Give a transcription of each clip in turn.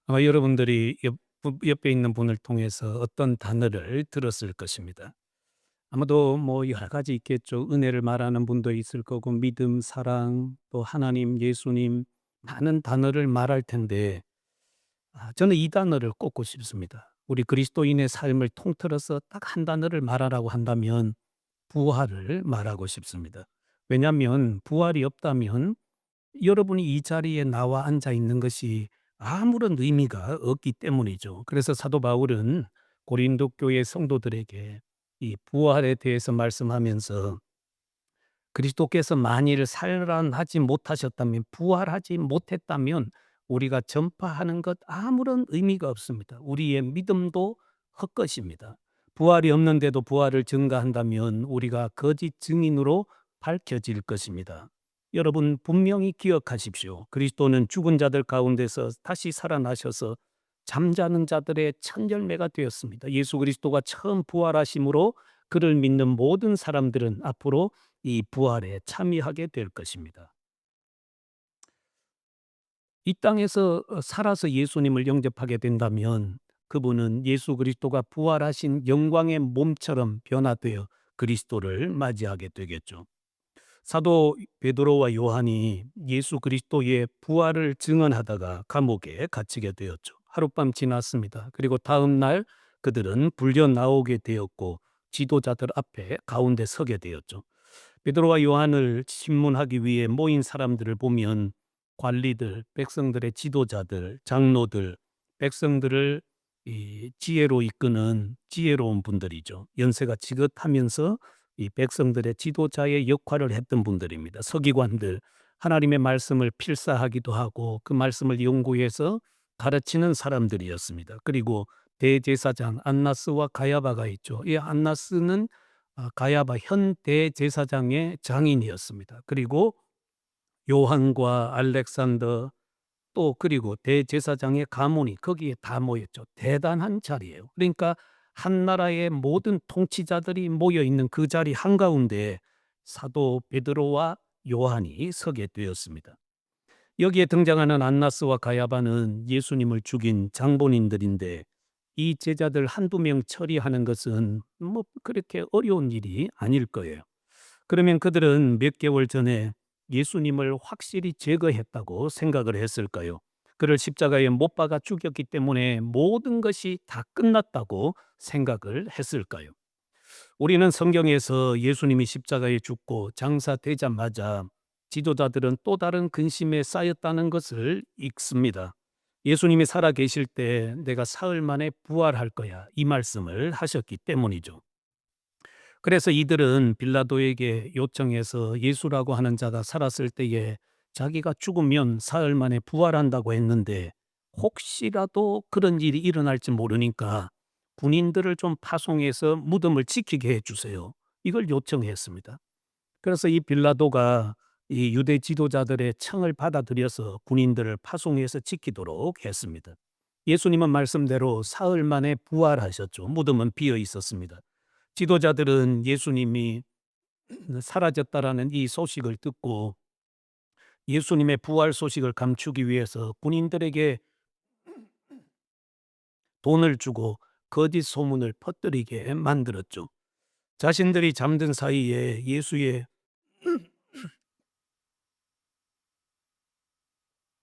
아마 여러분들이 옆에 있는 분을 통해서 어떤 단어를 들었을 것입니다. 아마도 뭐 여러 가지 있겠죠. 은혜를 말하는 분도 있을 거고 믿음, 사랑, 또 하나님, 예수님 많은 단어를 말할 텐데 저는 이 단어를 꼽고 싶습니다. 우리 그리스도인의 삶을 통틀어서 딱 한 단어를 말하라고 한다면 부활을 말하고 싶습니다. 왜냐하면 부활이 없다면 여러분이 이 자리에 나와 앉아 있는 것이 아무런 의미가 없기 때문이죠. 그래서 사도 바울은 고린도 교회 성도들에게 이 부활에 대해서 말씀하면서 그리스도께서 만일 살아나지 못하셨다면, 부활하지 못했다면 우리가 전파하는 것 아무런 의미가 없습니다. 우리의 믿음도 헛것입니다. 부활이 없는데도 부활을 증가한다면 우리가 거짓 증인으로 밝혀질 것입니다. 여러분 분명히 기억하십시오. 그리스도는 죽은 자들 가운데서 다시 살아나셔서 잠자는 자들의 첫 열매가 되었습니다. 예수 그리스도가 처음 부활하심으로 그를 믿는 모든 사람들은 앞으로 이 부활에 참여하게 될 것입니다. 이 땅에서 살아서 예수님을 영접하게 된다면 그분은 예수 그리스도가 부활하신 영광의 몸처럼 변화되어 그리스도를 맞이하게 되겠죠. 사도 베드로와 요한이 예수 그리스도의 부활을 증언하다가 감옥에 갇히게 되었죠. 하룻밤 지났습니다. 그리고 다음 날 그들은 불려 나오게 되었고 지도자들 앞에 가운데 서게 되었죠. 베드로와 요한을 신문하기 위해 모인 사람들을 보면 관리들, 백성들의 지도자들, 장로들, 백성들을 이 지혜로 이끄는 지혜로운 분들이죠. 연세가 지긋하면서 이 백성들의 지도자의 역할을 했던 분들입니다. 서기관들, 하나님의 말씀을 필사하기도 하고 그 말씀을 연구해서 가르치는 사람들이었습니다. 그리고 대제사장 안나스와 가야바가 있죠. 이 안나스는 가야바 현 대제사장의 장인이었습니다. 그리고 요한과 알렉산더 또 그리고 대제사장의 가문이 거기에 다 모였죠. 대단한 자리예요. 그러니까 한 나라의 모든 통치자들이 모여 있는 그 자리 한가운데 사도 베드로와 요한이 서게 되었습니다. 여기에 등장하는 안나스와 가야바는 예수님을 죽인 장본인들인데 이 제자들 한두 명 처리하는 것은 뭐 그렇게 어려운 일이 아닐 거예요. 그러면 그들은 몇 개월 전에 예수님을 확실히 제거했다고 생각을 했을까요? 그를 십자가에 못 박아 죽였기 때문에 모든 것이 다 끝났다고 생각을 했을까요? 우리는 성경에서 예수님이 십자가에 죽고 장사되자마자 지도자들은 또 다른 근심에 쌓였다는 것을 읽습니다. 예수님이 살아 계실 때 내가 사흘 만에 부활할 거야. 이 말씀을 하셨기 때문이죠. 그래서 이들은 빌라도에게 요청해서 예수라고 하는 자가 살았을 때에 자기가 죽으면 사흘 만에 부활한다고 했는데 혹시라도 그런 일이 일어날지 모르니까 군인들을 좀 파송해서 무덤을 지키게 해 주세요. 이걸 요청했습니다. 그래서 이 빌라도가 이 유대 지도자들의 청을 받아들여서 군인들을 파송해서 지키도록 했습니다. 예수님은 말씀대로 사흘 만에 부활하셨죠. 무덤은 비어 있었습니다. 지도자들은 예수님이 사라졌다라는 이 소식을 듣고 예수님의 부활 소식을 감추기 위해서 군인들에게 돈을 주고 거짓 소문을 퍼뜨리게 만들었죠. 자신들이 잠든 사이에 예수의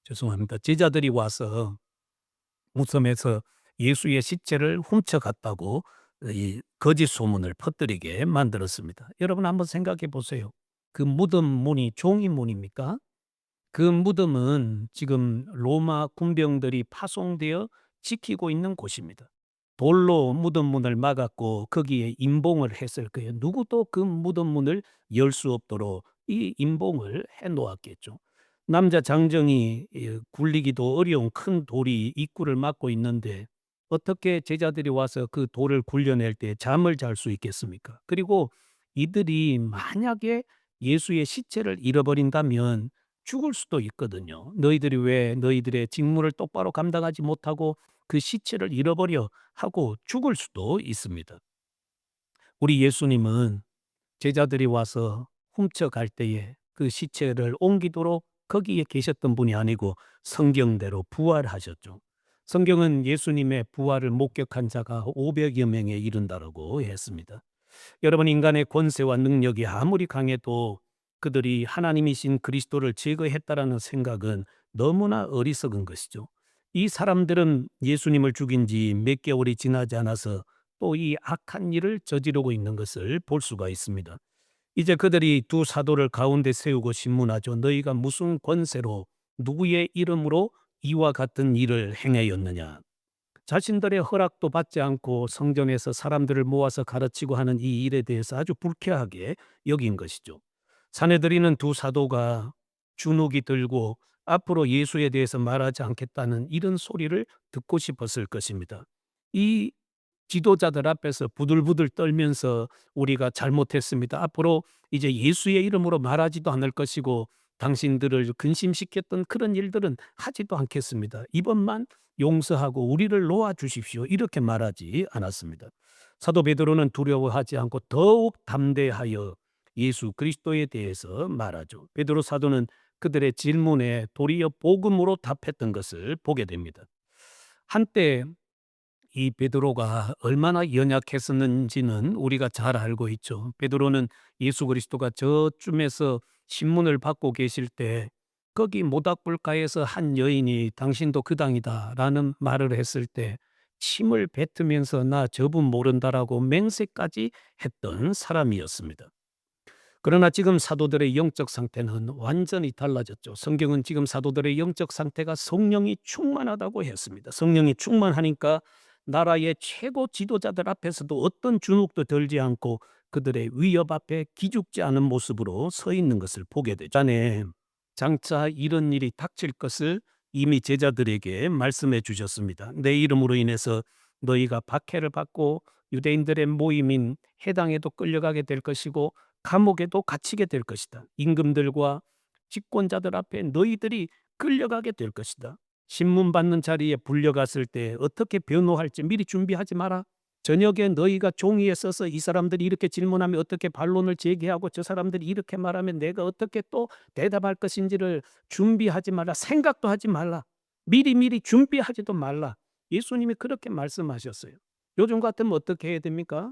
죄송합니다. 제자들이 와서 무덤에서 예수의 시체를 훔쳐갔다고 이 거짓 소문을 퍼뜨리게 만들었습니다. 여러분 한번 생각해 보세요. 그 무덤 문이 종이 문입니까? 그 무덤은 지금 로마 군병들이 파송되어 지키고 있는 곳입니다. 돌로 무덤 문을 막았고 거기에 임봉을 했을 거예요. 누구도 그 무덤 문을 열 수 없도록 이 임봉을 해 놓았겠죠. 남자 장정이 굴리기도 어려운 큰 돌이 입구를 막고 있는데 어떻게 제자들이 와서 그 돌을 굴려낼 때 잠을 잘 수 있겠습니까? 그리고 이들이 만약에 예수의 시체를 잃어버린다면 죽을 수도 있거든요. 너희들이 왜 너희들의 직무를 똑바로 감당하지 못하고 그 시체를 잃어버려 하고 죽을 수도 있습니다. 우리 예수님은 제자들이 와서 훔쳐갈 때에 그 시체를 옮기도록 거기에 계셨던 분이 아니고 성경대로 부활하셨죠. 성경은 예수님의 부활을 목격한 자가 500여 명에 이른다라고 했습니다. 여러분, 인간의 권세와 능력이 아무리 강해도 그들이 하나님이신 그리스도를 제거했다라는 생각은 너무나 어리석은 것이죠. 이 사람들은 예수님을 죽인 지 몇 개월이 지나지 않아서 또 이 악한 일을 저지르고 있는 것을 볼 수가 있습니다. 이제 그들이 두 사도를 가운데 세우고 신문하죠. 너희가 무슨 권세로 누구의 이름으로 이와 같은 일을 행하였느냐. 자신들의 허락도 받지 않고 성전에서 사람들을 모아서 가르치고 하는 이 일에 대해서 아주 불쾌하게 여긴 것이죠. 사내들이는 두 사도가 주눅이 들고 앞으로 예수에 대해서 말하지 않겠다는 이런 소리를 듣고 싶었을 것입니다. 이 지도자들 앞에서 부들부들 떨면서 우리가 잘못했습니다. 앞으로 이제 예수의 이름으로 말하지도 않을 것이고 당신들을 근심시켰던 그런 일들은 하지도 않겠습니다. 이번만 용서하고 우리를 놓아 주십시오. 이렇게 말하지 않았습니다. 사도 베드로는 두려워하지 않고 더욱 담대하여 예수 그리스도에 대해서 말하죠. 베드로 사도는 그들의 질문에 도리어 복음으로 답했던 것을 보게 됩니다. 한때 이 베드로가 얼마나 연약했었는지는 우리가 잘 알고 있죠. 베드로는 예수 그리스도가 저쯤에서 신문을 받고 계실 때 거기 모닥불가에서 한 여인이 당신도 그 당이다라는 말을 했을 때 침을 뱉으면서 나 저분 모른다라고 맹세까지 했던 사람이었습니다. 그러나 지금 사도들의 영적 상태는 완전히 달라졌죠. 성경은 지금 사도들의 영적 상태가 성령이 충만하다고 했습니다. 성령이 충만하니까 나라의 최고 지도자들 앞에서도 어떤 주눅도 들지 않고 그들의 위협 앞에 기죽지 않은 모습으로 서 있는 것을 보게 되죠. 자네 장차 이런 일이 닥칠 것을 이미 제자들에게 말씀해 주셨습니다. 내 이름으로 인해서 너희가 박해를 받고 유대인들의 모임인 해당에도 끌려가게 될 것이고 감옥에도 갇히게 될 것이다. 임금들과 집권자들 앞에 너희들이 끌려가게 될 것이다. 신문 받는 자리에 불려갔을 때 어떻게 변호할지 미리 준비하지 마라. 저녁에 너희가 종이에 써서 이 사람들이 이렇게 질문하면 어떻게 반론을 제기하고 저 사람들이 이렇게 말하면 내가 어떻게 또 대답할 것인지를 준비하지 말라. 생각도 하지 말라. 미리 준비하지도 말라. 예수님이 그렇게 말씀하셨어요. 요즘 같으면 어떻게 해야 됩니까?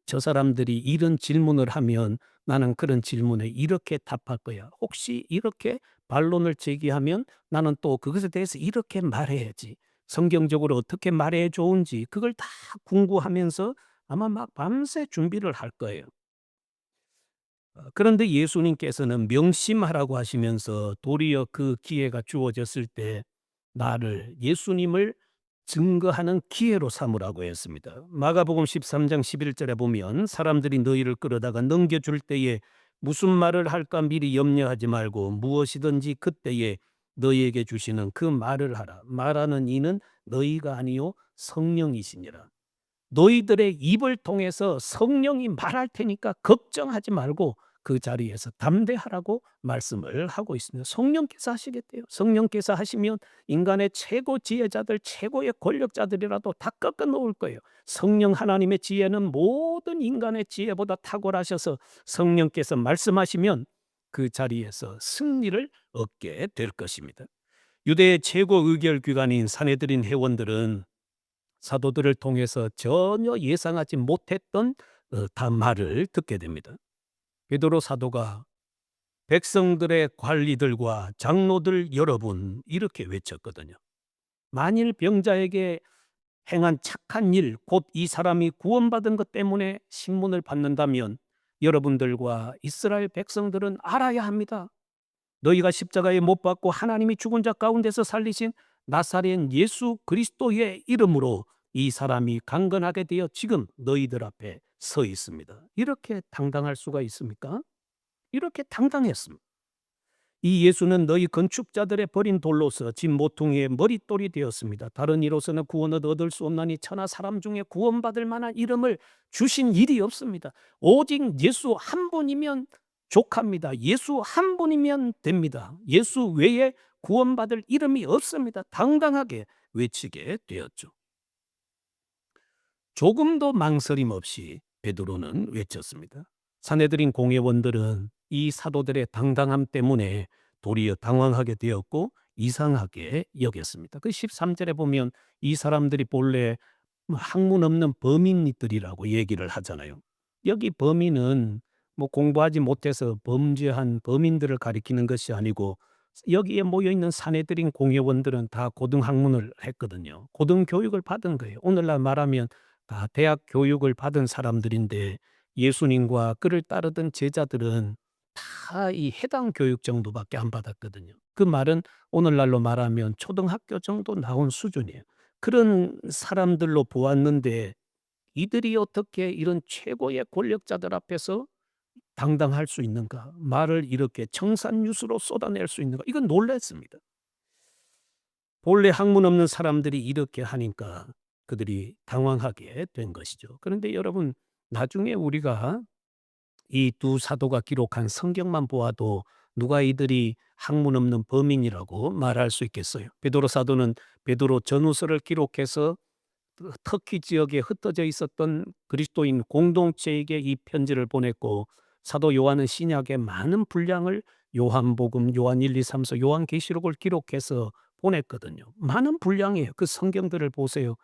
저 사람들이 이런 질문을 하면 나는 그런 질문에 이렇게 답할 거야. 혹시 이렇게 반론을 제기하면 나는 또 그것에 대해서 이렇게 말해야지. 성경적으로 어떻게 말해 좋은지 그걸 다 궁구하면서 아마 막 밤새 준비를 할 거예요. 그런데 예수님께서는 명심하라고 하시면서 도리어 그 기회가 주어졌을 때 나를 예수님을 증거하는 기회로 삼으라고 했습니다. 마가복음 13장 11절에 보면 사람들이 너희를 끌어다가 넘겨줄 때에 무슨 말을 할까 미리 염려하지 말고 무엇이든지 그때에 너희에게 주시는 그 말을 하라. 말하는 이는 너희가 아니요 성령이시니라. 너희들의 입을 통해서 성령이 말할 테니까 걱정하지 말고 그 자리에서 담대하라고 말씀을 하고 있습니다. 성령께서 하시겠대요. 성령께서 하시면 인간의 최고 지혜자들, 최고의 권력자들이라도 다 꺾어 놓을 거예요. 성령 하나님의 지혜는 모든 인간의 지혜보다 탁월하셔서 성령께서 말씀하시면 그 자리에서 승리를 얻게 될 것입니다. 유대의 최고 의결 기관인 산헤드린 회원들은 사도들을 통해서 전혀 예상하지 못했던 말을 듣게 됩니다. 베드로 사도가 백성들의 관리들과 장로들 여러분 이렇게 외쳤거든요. 만일 병자에게 행한 착한 일, 곧 이 사람이 구원받은 것 때문에 신문을 받는다면 여러분들과 이스라엘 백성들은 알아야 합니다. 너희가 십자가에 못 박고 하나님이 죽은 자 가운데서 살리신 나사렛 예수 그리스도의 이름으로 이 사람이 강건하게 되어 지금 너희들 앞에 서 있습니다. 이렇게 당당할 수가 있습니까? 이렇게 당당했습니다. 이 예수는 너희 건축자들의 버린 돌로서 집 모퉁이의 머릿돌이 되었습니다. 다른 이로서는 구원을 얻을 수 없나니 천하 사람 중에 구원받을 만한 이름을 주신 일이 없습니다. 오직 예수 한 분이면 족합니다. 예수 한 분이면 됩니다. 예수 외에 구원받을 이름이 없습니다. 당당하게 외치게 되었죠. 조금도 망설임 없이 베드로는 외쳤습니다. 산헤드린 공회원들은 이 사도들의 당당함 때문에 도리어 당황하게 되었고 이상하게 여겼습니다. 그 13절에 보면 이 사람들이 본래 학문 없는 범인들이라고 얘기를 하잖아요. 여기 범인은 뭐 공부하지 못해서 범죄한 범인들을 가리키는 것이 아니고 여기에 모여 있는 사내들인 공회원들은 다 고등학문을 했거든요. 고등교육을 받은 거예요. 오늘날 말하면 다 대학 교육을 받은 사람들인데 예수님과 그를 따르던 제자들은 다 이 해당 교육 정도밖에 안 받았거든요. 그 말은 오늘날로 말하면 초등학교 정도 나온 수준이에요. 그런 사람들로 보았는데 이들이 어떻게 이런 최고의 권력자들 앞에서 당당할 수 있는가? 말을 이렇게 청산유수로 쏟아낼 수 있는가? 이건 놀랐습니다. 본래 학문 없는 사람들이 이렇게 하니까 그들이 당황하게 된 것이죠. 그런데 여러분, 나중에 우리가 이 두 사도가 기록한 성경만 보아도 누가 이들이 학문 없는 범인이라고 말할 수 있겠어요? 베드로 사도는 베드로 전후서를 기록해서 터키 지역에 흩어져 있었던 그리스도인 공동체에게 이 편지를 보냈고, 사도 요한은 신약의 많은 분량을 요한복음, 요한 1, 2, 3서 요한계시록을 기록해서 보냈거든요. 많은 분량이에요. 그 성경들을 보세요.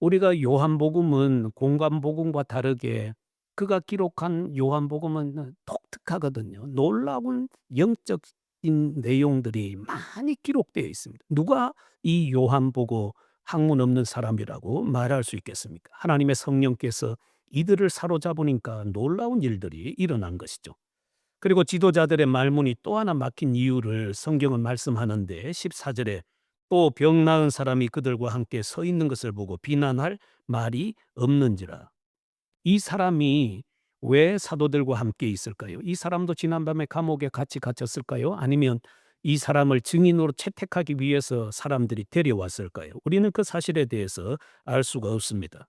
우리가 요한복음은 공관복음과 다르게 그가 기록한 요한복음은 독특하거든요. 놀라운 영적인 내용들이 많이 기록되어 있습니다. 누가 이 요한 보고 학문 없는 사람이라고 말할 수 있겠습니까? 하나님의 성령께서 이들을 사로잡으니까 놀라운 일들이 일어난 것이죠. 그리고 지도자들의 말문이 또 하나 막힌 이유를 성경은 말씀하는데 14절에 또 병 나은 사람이 그들과 함께 서 있는 것을 보고 비난할 말이 없는지라. 이 사람이 왜 사도들과 함께 있을까요? 이 사람도 지난밤에 감옥에 같이 갇혔을까요? 아니면 이 사람을 증인으로 채택하기 위해서 사람들이 데려왔을까요? 우리는 그 사실에 대해서 알 수가 없습니다.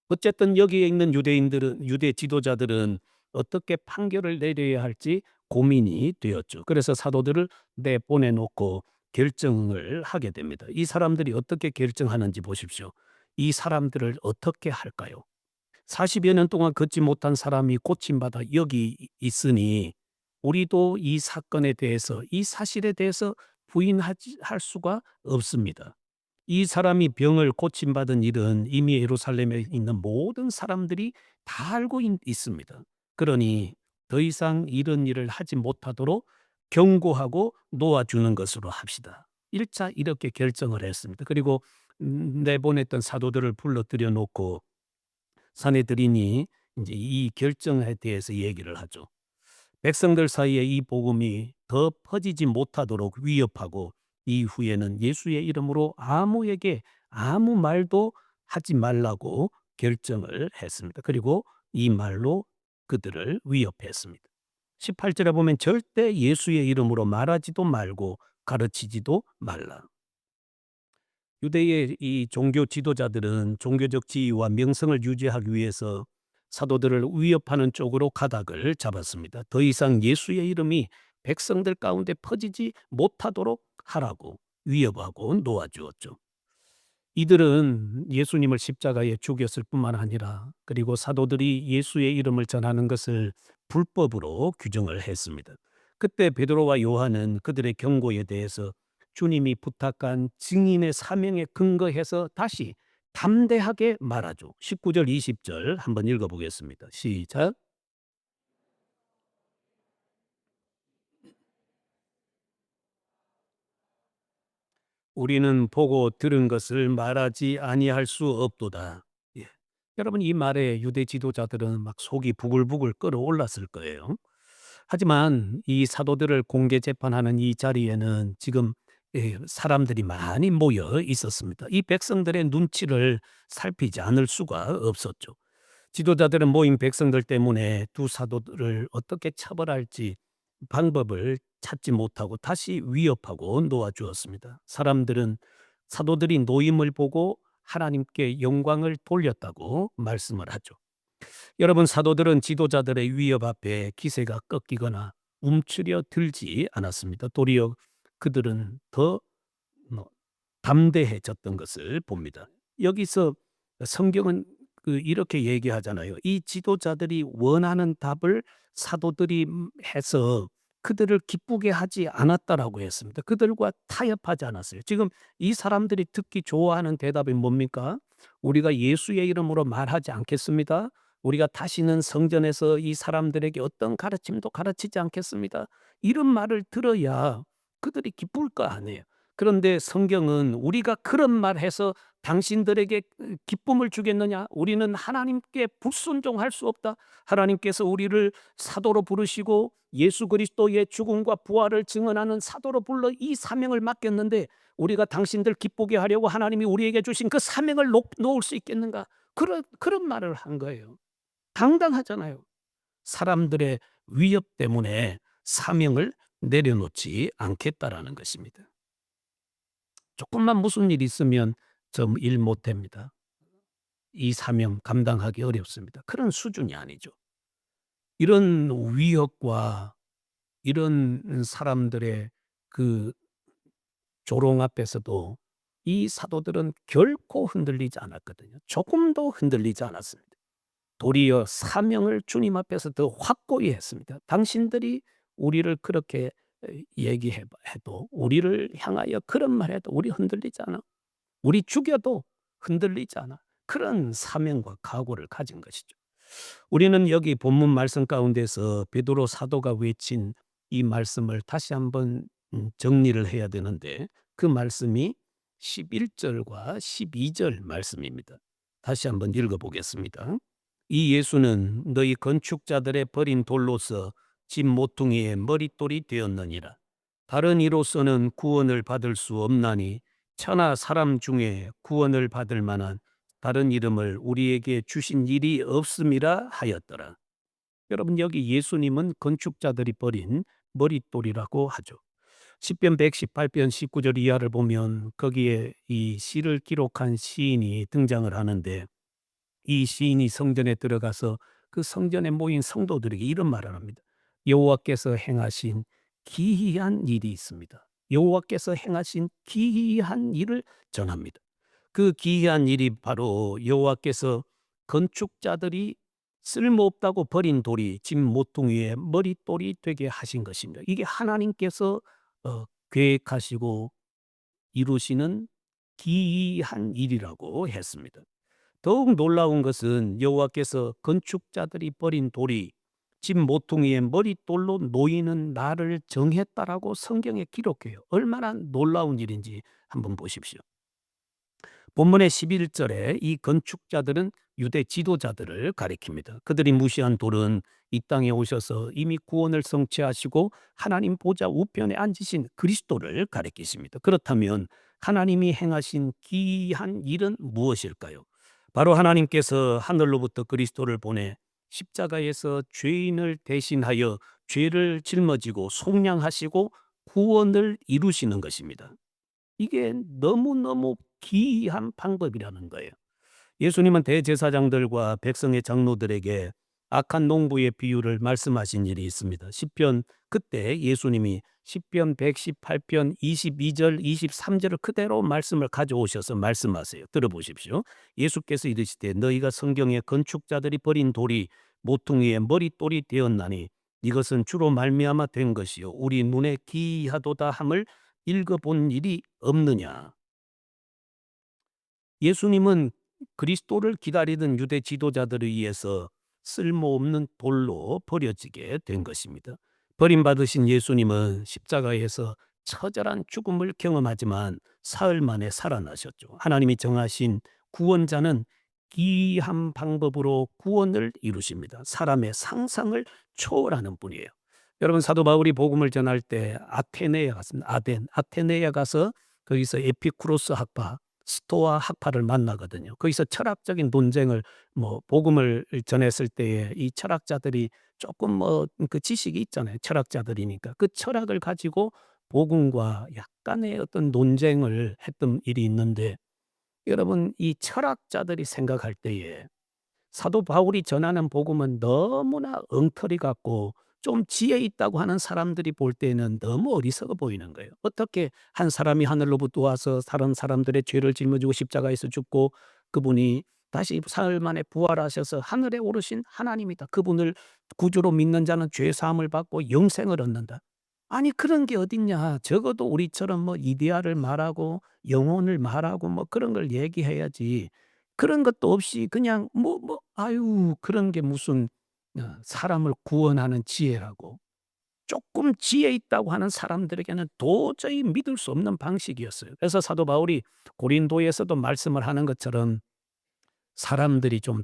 어쨌든 여기에 있는 유대인들은, 유대 지도자들은 어떻게 판결을 내려야 할지 고민이 되었죠. 그래서 사도들을 내보내놓고 결정을 하게 됩니다. 이 사람들이 어떻게 결정하는지 보십시오. 이 사람들을 어떻게 할까요? 40여 년 동안 걷지 못한 사람이 고침받아 여기 있으니 우리도 이 사건에 대해서, 이 사실에 대해서 부인하지 할 수가 없습니다. 이 사람이 병을 고침받은 일은 이미 예루살렘에 있는 모든 사람들이 다 알고 있습니다. 그러니 더 이상 이런 일을 하지 못하도록 경고하고 놓아주는 것으로 합시다. 1차 이렇게 결정을 했습니다. 그리고 내보냈던 사도들을 불러들여 놓고 사내들이니 이제 이 결정에 대해서 얘기를 하죠. 백성들 사이에 이 복음이 더 퍼지지 못하도록 위협하고 이후에는 예수의 이름으로 아무에게 아무 말도 하지 말라고 결정을 했습니다. 그리고 이 말로 그들을 위협했습니다. 18절에 보면 절대 예수의 이름으로 말하지도 말고 가르치지도 말라. 유대의 이 종교 지도자들은 종교적 지위와 명성을 유지하기 위해서 사도들을 위협하는 쪽으로 가닥을 잡았습니다. 더 이상 예수의 이름이 백성들 가운데 퍼지지 못하도록 하라고 위협하고 놓아주었죠. 이들은 예수님을 십자가에 죽였을 뿐만 아니라 그리고 사도들이 예수의 이름을 전하는 것을 불법으로 규정을 했습니다. 그때 베드로와 요한은 그들의 경고에 대해서 주님이 부탁한 증인의 사명에 근거해서 다시 담대하게 말하죠. 19절 20절 한번 읽어보겠습니다. 시작. 우리는 보고 들은 것을 말하지 아니할 수 없도다. 예. 여러분, 이 말에 유대 지도자들은 막 속이 부글부글 끓어올랐을 거예요. 하지만 이 사도들을 공개 재판하는 이 자리에는 지금 사람들이 많이 모여 있었습니다. 이 백성들의 눈치를 살피지 않을 수가 없었죠. 지도자들은 모인 백성들 때문에 두 사도들을 어떻게 처벌할지 방법을 찾지 못하고 다시 위협하고 놓아주었습니다. 사람들은 사도들이 노임을 보고 하나님께 영광을 돌렸다고 말씀을 하죠. 여러분, 사도들은 지도자들의 위협 앞에 기세가 꺾이거나 움츠려 들지 않았습니다. 도리어 그들은 더 뭐 담대해졌던 것을 봅니다. 여기서 성경은 이렇게 얘기하잖아요. 이 지도자들이 원하는 답을 사도들이 해서 그들을 기쁘게 하지 않았다라고 했습니다. 그들과 타협하지 않았어요. 지금 이 사람들이 듣기 좋아하는 대답이 뭡니까? "우리가 예수의 이름으로 말하지 않겠습니다. 우리가 다시는 성전에서 이 사람들에게 어떤 가르침도 가르치지 않겠습니다." 이런 말을 들어야 그들이 기쁠 거 아니에요. 그런데 성경은 "우리가 그런 말해서 당신들에게 기쁨을 주겠느냐? 우리는 하나님께 불순종할 수 없다. 하나님께서 우리를 사도로 부르시고 예수 그리스도의 죽음과 부활을 증언하는 사도로 불러 이 사명을 맡겼는데 우리가 당신들 기쁘게 하려고 하나님이 우리에게 주신 그 사명을 놓을 수 있겠는가?" 그런 말을 한 거예요. 당당하잖아요. 사람들의 위협 때문에 사명을 내려놓지 않겠다라는 것입니다. 조금만 무슨 일이 있으면 "저 일 못합니다. 이 사명 감당하기 어렵습니다." 그런 수준이 아니죠. 이런 위협과 이런 사람들의 그 조롱 앞에서도 이 사도들은 결코 흔들리지 않았거든요. 조금도 흔들리지 않았습니다. 도리어 사명을 주님 앞에서 더 확고히 했습니다. 당신들이 우리를 그렇게 얘기해 해도 우리를 향하여 그런 말해도 우리 흔들리지 않아. 우리 죽여도 흔들리지 않아. 그런 사명과 각오를 가진 것이죠. 우리는 여기 본문 말씀 가운데서 베드로 사도가 외친 이 말씀을 다시 한번 정리를 해야 되는데 그 말씀이 11 절과 12절 말씀입니다. 다시 한번 읽어 보겠습니다. "이 예수는 너희 건축자들의 버린 돌로서 집 모퉁이의 머릿돌이 되었느니라. 다른 이로서는 구원을 받을 수 없나니 천하 사람 중에 구원을 받을 만한 다른 이름을 우리에게 주신 일이 없음이라 하였더라." 여러분, 여기 예수님은 건축자들이 버린 머릿돌이라고 하죠. 시편 118편 19절 이하를 보면 거기에 이 시를 기록한 시인이 등장을 하는데 이 시인이 성전에 들어가서 그 성전에 모인 성도들에게 이런 말을 합니다. 여호와께서 행하신 기이한 일이 있습니다. 여호와께서 행하신 기이한 일을 전합니다. 그 기이한 일이 바로 여호와께서 건축자들이 쓸모없다고 버린 돌이 집 모퉁이의 머릿돌이 되게 하신 것입니다. 이게 하나님께서 계획하시고 이루시는 기이한 일이라고 했습니다. 더욱 놀라운 것은 여호와께서 건축자들이 버린 돌이 집 모퉁이의 머릿돌로 놓이는 날을 정했다라고 성경에 기록해요. 얼마나 놀라운 일인지 한번 보십시오. 본문의 11절에 이 건축자들은 유대 지도자들을 가리킵니다. 그들이 무시한 돌은 이 땅에 오셔서 이미 구원을 성취하시고 하나님 보좌 우편에 앉으신 그리스도를 가리키십니다. 그렇다면 하나님이 행하신 기이한 일은 무엇일까요? 바로 하나님께서 하늘로부터 그리스도를 보내 십자가에서 죄인을 대신하여 죄를 짊어지고 속량하시고 구원을 이루시는 것입니다. 이게 너무너무 기이한 방법이라는 거예요. 예수님은 대제사장들과 백성의 장로들에게 악한 농부의 비유를 말씀하신 일이 있습니다. 시편 그때 예수님이 시편 118편 22절 23절을 그대로 말씀을 가져오셔서 말씀하세요. 들어보십시오. 예수께서 이르시되 너희가 성경에 건축자들이 버린 돌이 모퉁이의 머릿돌이 되었나니 이것은 주로 말미암아 된 것이요 우리 눈에 기이하도다 함을 읽어본 일이 없느냐. 예수님은 그리스도를 기다리던 유대 지도자들에 의해서 쓸모없는 돌로 버려지게 된 것입니다. 버림받으신 예수님은 십자가에서 처절한 죽음을 경험하지만 사흘 만에 살아나셨죠. 하나님이 정하신 구원자는 기이한 방법으로 구원을 이루십니다. 사람의 상상을 초월하는 분이에요. 여러분, 사도 바울이 복음을 전할 때 아테네에 갔습니다. 아테네에 가서 거기서 에피쿠로스 학파, 스토아 학파를 만나거든요. 거기서 철학적인 논쟁을 복음을 전했을 때에 이 철학자들이 조금 그 지식이 있잖아요. 철학자들이니까. 그 철학을 가지고 복음과 약간의 어떤 논쟁을 했던 일이 있는데 여러분, 이 철학자들이 생각할 때에 사도 바울이 전하는 복음은 너무나 엉터리 같고 좀 지혜 있다고 하는 사람들이 볼 때는 너무 어리석어 보이는 거예요. 어떻게 한 사람이 하늘로부터 와서 다른 사람들의 죄를 짊어지고 십자가에서 죽고 그분이 다시 사흘 만에 부활하셔서 하늘에 오르신 하나님이다. 그분을 구주로 믿는 자는 죄 사함을 받고 영생을 얻는다. 아니 그런 게 어딨냐. 적어도 우리처럼 뭐 이데아를 말하고 영혼을 말하고 뭐 그런 걸 얘기해야지. 그런 것도 없이 그냥 아유 그런 게 무슨 사람을 구원하는 지혜라고. 조금 지혜 있다고 하는 사람들에게는 도저히 믿을 수 없는 방식이었어요. 그래서 사도 바울이 고린도에서도 말씀을 하는 것처럼 사람들이 좀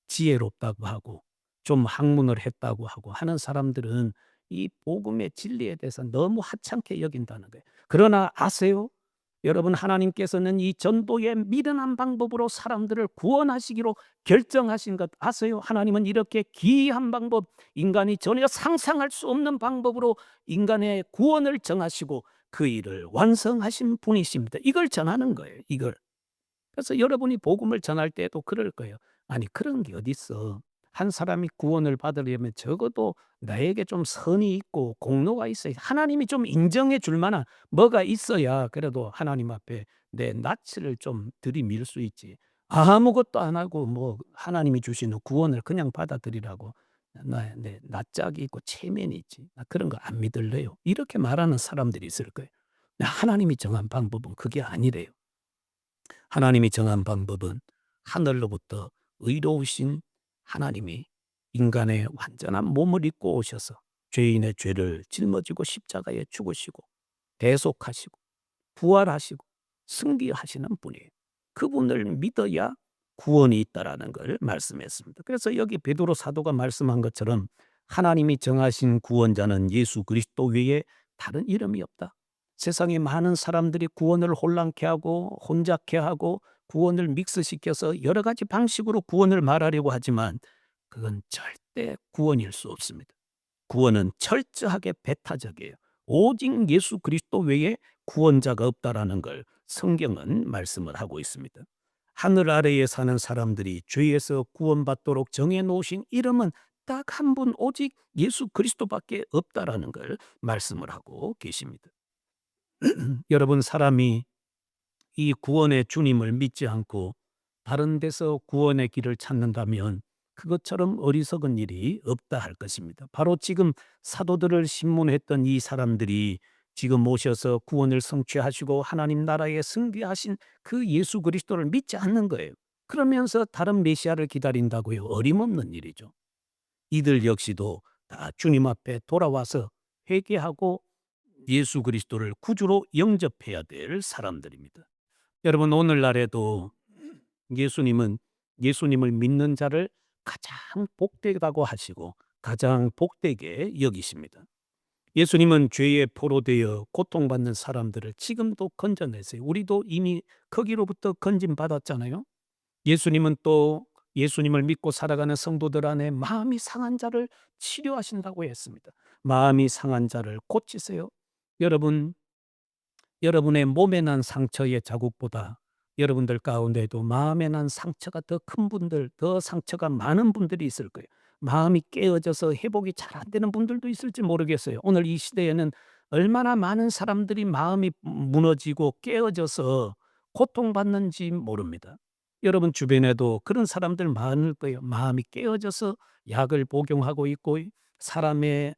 지혜롭다고 하고 좀 학문을 했다고 하고 하는 사람들은 이 복음의 진리에 대해서 너무 하찮게 여긴다는 거예요. 그러나 아세요? 여러분 하나님께서는 이 전도의 미련한 방법으로 사람들을 구원하시기로 결정하신 것 아세요? 하나님은 이렇게 기이한 방법, 인간이 전혀 상상할 수 없는 방법으로 인간의 구원을 정하시고 그 일을 완성하신 분이십니다. 이걸 전하는 거예요. 이걸. 그래서 여러분이 복음을 전할 때도 그럴 거예요. 아니 그런 게 어딨어. 한 사람이 구원을 받으려면 적어도 나에게 좀 선이 있고 공로가 있어야 하나님이 좀 인정해 줄 만한 뭐가 있어야 그래도 하나님 앞에 내 낯을 좀 들이밀 수 있지. 아무것도 안 하고 뭐 하나님이 주시는 구원을 그냥 받아들이라고 내 낯짝이 있고 체면이 있지. 나 그런 거 안 믿을래요. 이렇게 말하는 사람들이 있을 거예요. 하나님이 정한 방법은 그게 아니래요. 하나님이 정한 방법은 하늘로부터 의로우신 하나님이 인간의 완전한 몸을 입고 오셔서 죄인의 죄를 짊어지고 십자가에 죽으시고 대속하시고 부활하시고 승리하시는 분이에요. 그분을 믿어야 구원이 있다라는 걸 말씀했습니다. 그래서 여기 베드로 사도가 말씀한 것처럼 하나님이 정하신 구원자는 예수 그리스도 외에 다른 이름이 없다. 세상에 많은 사람들이 구원을 혼란케 하고 혼잡케 하고 구원을 믹스시켜서 여러 가지 방식으로 구원을 말하려고 하지만 그건 절대 구원일 수 없습니다. 구원은 철저하게 배타적이에요. 오직 예수 그리스도 외에 구원자가 없다라는 걸 성경은 말씀을 하고 있습니다. 하늘 아래에 사는 사람들이 죄에서 구원받도록 정해놓으신 이름은 딱 한 분 오직 예수 그리스도밖에 없다라는 걸 말씀을 하고 계십니다. 여러분 사람이 이 구원의 주님을 믿지 않고 다른 데서 구원의 길을 찾는다면 그것처럼 어리석은 일이 없다 할 것입니다. 바로 지금 사도들을 신문했던 이 사람들이 지금 오셔서 구원을 성취하시고 하나님 나라에 승리하신 그 예수 그리스도를 믿지 않는 거예요. 그러면서 다른 메시아를 기다린다고요. 어림없는 일이죠. 이들 역시도 다 주님 앞에 돌아와서 회개하고 예수 그리스도를 구주로 영접해야 될 사람들입니다. 여러분 오늘날에도 예수님은 예수님을 믿는 자를 가장 복되다고 하시고 가장 복되게 여기십니다. 예수님은 죄에 포로되어 고통받는 사람들을 지금도 건져내세요. 우리도 이미 거기로부터 건짐받았잖아요. 예수님은 또 예수님을 믿고 살아가는 성도들 안에 마음이 상한 자를 치료하신다고 했습니다. 마음이 상한 자를 고치세요. 여러분 여러분의 몸에 난 상처의 자국보다 여러분들 가운데도 마음에 난 상처가 더 큰 분들, 더 상처가 많은 분들이 있을 거예요. 마음이 깨어져서 회복이 잘 안 되는 분들도 있을지 모르겠어요. 오늘 이 시대에는 얼마나 많은 사람들이 마음이 무너지고 깨어져서 고통받는지 모릅니다. 여러분 주변에도 그런 사람들 많을 거예요. 마음이 깨어져서 약을 복용하고 있고 사람의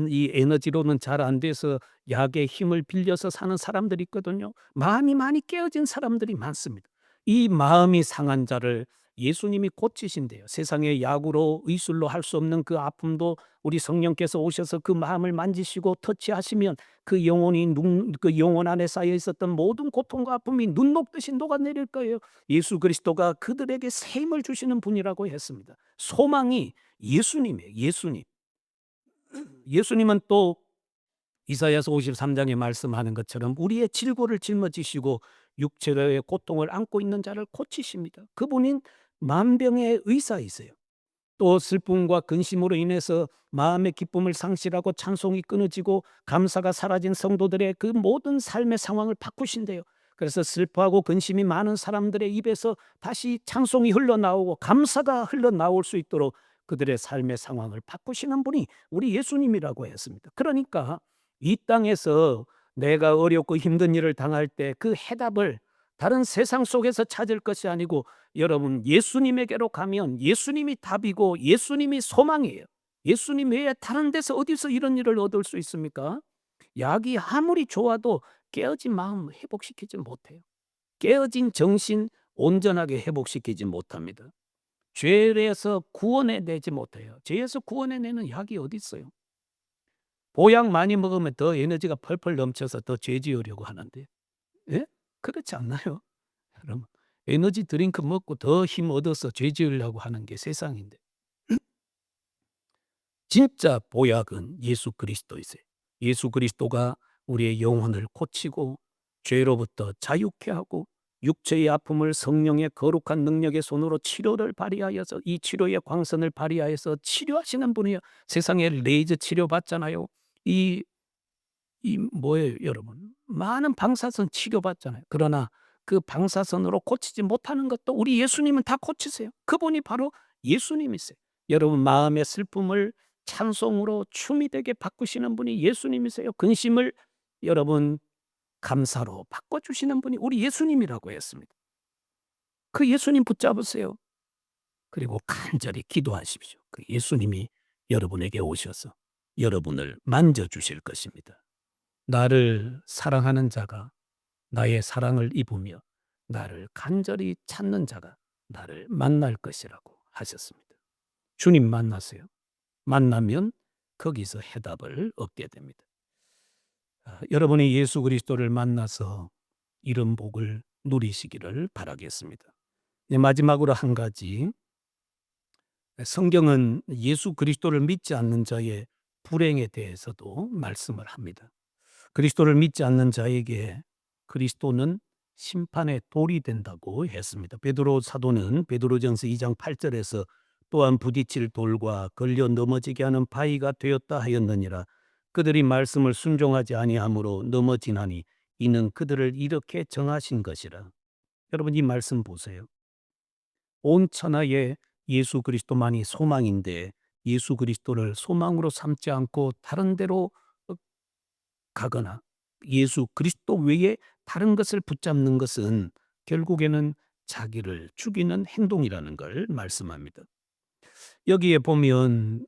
이 에너지로는 잘 안 돼서 약의 힘을 빌려서 사는 사람들이 있거든요. 마음이 많이 깨어진 사람들이 많습니다. 이 마음이 상한 자를 예수님이 고치신대요. 세상의 약으로 의술로 할 수 없는 그 아픔도 우리 성령께서 오셔서 그 마음을 만지시고 터치하시면 그 그 영혼 안에 쌓여 있었던 모든 고통과 아픔이 눈 녹듯이 녹아내릴 거예요. 예수 그리스도가 그들에게 새 힘을 주시는 분이라고 했습니다. 소망이 예수님이에요. 예수님. 예수님은 또 이사야서 53장에 말씀하는 것처럼 우리의 질고를 짊어지시고 육체의 고통을 안고 있는 자를 고치십니다. 그분인 만병의 의사이세요. 또 슬픔과 근심으로 인해서 마음의 기쁨을 상실하고 찬송이 끊어지고 감사가 사라진 성도들의 그 모든 삶의 상황을 바꾸신대요. 그래서 슬퍼하고 근심이 많은 사람들의 입에서 다시 찬송이 흘러나오고 감사가 흘러나올 수 있도록 그들의 삶의 상황을 바꾸시는 분이 우리 예수님이라고 했습니다. 그러니까 이 땅에서 내가 어렵고 힘든 일을 당할 때 그 해답을 다른 세상 속에서 찾을 것이 아니고 여러분 예수님에게로 가면 예수님이 답이고 예수님이 소망이에요. 예수님 외에 다른 데서 어디서 이런 일을 얻을 수 있습니까? 약이 아무리 좋아도 깨어진 마음 회복시키지 못해요. 깨어진 정신 온전하게 회복시키지 못합니다. 죄에서 구원해 내지 못해요. 죄에서 구원해 내는 약이 어디 있어요? 보약 많이 먹으면 더 에너지가 펄펄 넘쳐서 더 죄 지으려고 하는데. 예? 그렇지 않나요? 여러분 에너지 드링크 먹고 더 힘 얻어서 죄 지으려고 하는 게 세상인데. 진짜 보약은 예수 그리스도이세요. 예수 그리스도가 우리의 영혼을 고치고 죄로부터 자유케 하고 육체의 아픔을 성령의 거룩한 능력의 손으로 치료를 발휘하여서 이 치료의 광선을 발휘하여서 치료하시는 분이에요. 세상에 레이저 치료 받잖아요. 이 뭐예요, 여러분? 많은 방사선 치료 받잖아요. 그러나 그 방사선으로 고치지 못하는 것도 우리 예수님은 다 고치세요. 그분이 바로 예수님이세요. 여러분 마음의 슬픔을 찬송으로 춤이 되게 바꾸시는 분이 예수님이세요. 근심을 여러분 감사로 바꿔주시는 분이 우리 예수님이라고 했습니다. 그 예수님 붙잡으세요. 그리고 간절히 기도하십시오. 그 예수님이 여러분에게 오셔서 여러분을 만져주실 것입니다. 나를 사랑하는 자가 나의 사랑을 입으며 나를 간절히 찾는 자가 나를 만날 것이라고 하셨습니다. 주님 만나세요. 만나면 거기서 해답을 얻게 됩니다. 여러분이 예수 그리스도를 만나서 이런 복을 누리시기를 바라겠습니다. 마지막으로 한 가지, 성경은 예수 그리스도를 믿지 않는 자의 불행에 대해서도 말씀을 합니다. 그리스도를 믿지 않는 자에게 그리스도는 심판의 돌이 된다고 했습니다. 베드로 사도는 베드로전서 2장 8절에서 또한 부딪힐 돌과 걸려 넘어지게 하는 바위가 되었다 하였느니라. 그들이 말씀을 순종하지 아니함으로 넘어지나니 이는 그들을 이렇게 정하신 것이라. 여러분 이 말씀 보세요. 온 천하에 예수 그리스도만이 소망인데 예수 그리스도를 소망으로 삼지 않고 다른 데로 가거나 예수 그리스도 외에 다른 것을 붙잡는 것은 결국에는 자기를 죽이는 행동이라는 걸 말씀합니다. 여기에 보면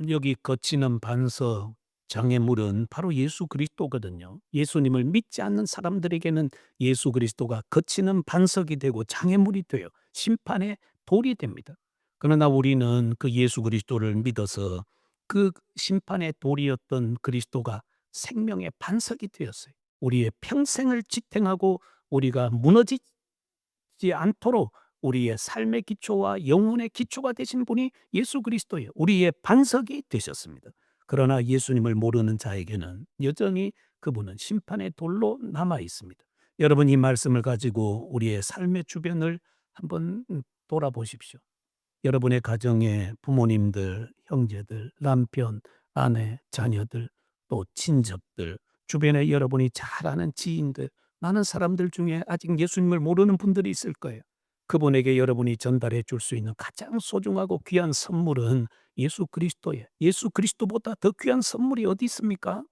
여기 거치는 반석, 장애물은 바로 예수 그리스도거든요. 예수님을 믿지 않는 사람들에게는 예수 그리스도가 거치는 반석이 되고 장애물이 돼요. 심판의 돌이 됩니다. 그러나 우리는 그 예수 그리스도를 믿어서 그 심판의 돌이었던 그리스도가 생명의 반석이 되었어요. 우리의 평생을 지탱하고 우리가 무너지지 않도록 우리의 삶의 기초와 영혼의 기초가 되신 분이 예수 그리스도예요. 우리의 반석이 되셨습니다. 그러나 예수님을 모르는 자에게는 여전히 그분은 심판의 돌로 남아 있습니다. 여러분 이 말씀을 가지고 우리의 삶의 주변을 한번 돌아보십시오. 여러분의 가정의 부모님들, 형제들, 남편, 아내, 자녀들, 또 친척들, 주변에 여러분이 잘 아는 지인들, 많은 사람들 중에 아직 예수님을 모르는 분들이 있을 거예요. 그분에게 여러분이 전달해 줄 수 있는 가장 소중하고 귀한 선물은 예수 그리스도예요. 예수 그리스도보다 더 귀한 선물이 어디 있습니까?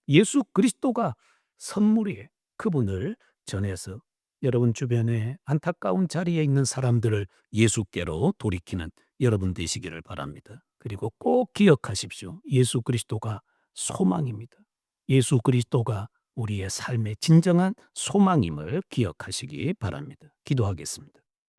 예수 그리스도가 선물이에요. 그분을 전해서 여러분 주변에 안타까운 자리에 있는 사람들을 예수께로 돌이키는 여러분 되시기를 바랍니다. 그리고 꼭 기억하십시오. 예수 그리스도가 소망입니다. 예수 그리스도가 우리의 삶의 진정한 소망임을 기억하시기 바랍니다. 기도하겠습니다.